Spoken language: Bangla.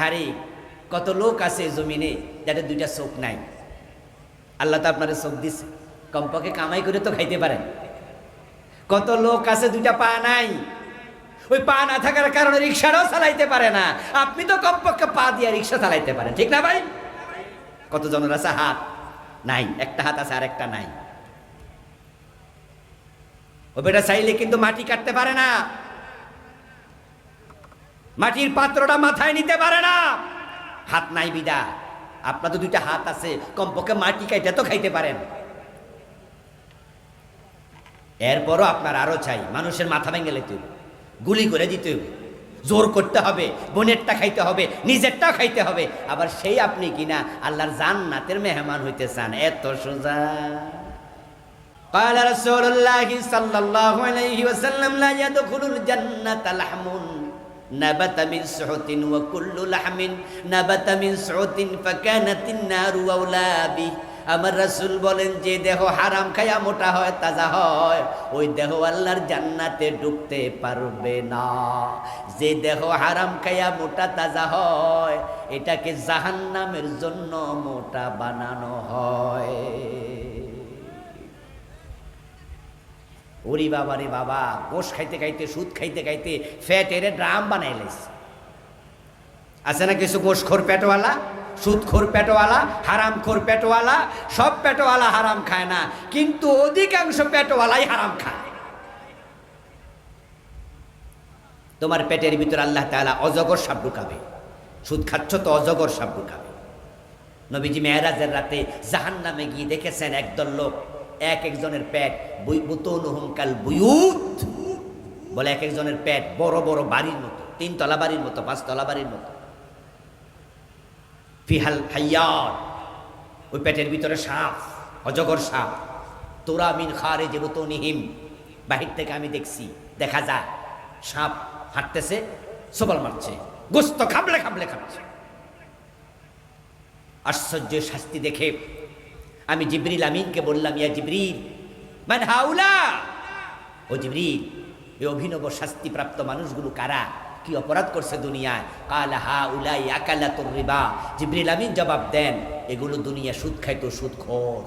আরে কত লোক আছে জমিনে যাদের দুইটা চোখ নাই, আল্লাহ তো আপনার চোখ দিচ্ছে, কমপক্ষে কামাই করে তো খাইতে পারেন। কত লোক আছে দুইটা পা নাই, ওই পা না থাকার কারণে রিক্সাটাও চালাইতে পারে না, আপনি তো কমপক্ষে পা দিয়ে রিক্সা চালাইতে পারেন, ঠিক না ভাই? কত জনের আছে হাত নাই, একটা হাত আছে আর একটা নাই। ও বেটা চাইলে কিন্তু মাটি কাটতে পারে না, মাটির পাত্রটা মাথায় নিতে পারে না, হাত নাই বিদা। আপনার তো দুইটা হাত আছে, কমপক্ষে মাটি কাইতে তো খাইতে পারেন। এরপরও আপনার আরো চাই, মানুষের মাথা ভেঙে লেতে হবে, গুলি করে দিতে হবে, জোর করতে হবে, বোনেরটা খাইতে হবে, নিজেরটাও খাইতে হবে, আবার সেই আপনি কিনা আল্লাহর জান্নাতের মেহমান হইতে চান, এত সোজা? قال رسول الله صلى الله عليه وسلم لا يدخل الجنة لحم نبت من سحت وكل لحم نبت من سحت فكانت النار أولى به। আমার রাসূল বলেন, যে দেহ হারাম খায়া মোটা হয়, তাজা হয়, ওই দেহ আল্লাহর জান্নাতে ঢুকতে পারবে না। যে দেহ হারাম খায়া মোটা তাজা হয়, এটাকে জাহান্নামের জন্য মোটা বানানো হয়। ওরে বাবা রে বাবা, গোশ খাইতে খাইতে, সুদ খাইতে খাইতে ফ্যাটের ড্রাম বানাই লাইছে। আছে না কিছু গোশখোর পেটওয়ালা, সুদখোর পেটওয়ালা, হারামখোর পেটওয়ালা? সব পেটওয়ালা হারাম খায় না, কিন্তু অধিকাংশ পেটওয়ালাই হারাম খায়। তোমার পেটের ভিতর আল্লাহ তাআলা অজগর সাপ ঢুকাবে, সুদ খাচ্ছ তো অজগর সাপ ঢুকাবে। নবীজি মেরাজের রাতে জাহান্নামে গিয়ে দেখেছেন একদল লোক, এক একজনের পেট বুতুনুহুম কাল বুয়ুত, বলে এক একজনের পেট বড় বড় বাড়ির মতো, 3 তলা বাড়ির মতো, 5 তলা বাড়ির মতো। ফিহাল হাইয়াত, ওই পেটের ভিতরে সাপ, অজগর সাপ। তুরা মিন খারিজি বুতুনিহিম, বাহির থেকে আমি দেখছি, দেখা যায় সাপ হাঁটতেছে, সবল মারছে, গোস্ত খাবলে খাবলে খাচ্ছে। আশ্চর্য শাস্তি দেখে আমি জিবরিল আমিনকে বললাম, ইয়া জিবরিল মান হাউলা, ও জিবরিল, এই অভিনব শাস্তিপ্রাপ্ত মানুষগুলো কারা, কি অপরাধ করছে দুনিয়ায়? কালা হাউলাই আকালাতুর রিবা। জিবরিল আমিন জবাব দেন, এগুলো দুনিয়া সুদ খাইতো, সুদখোর।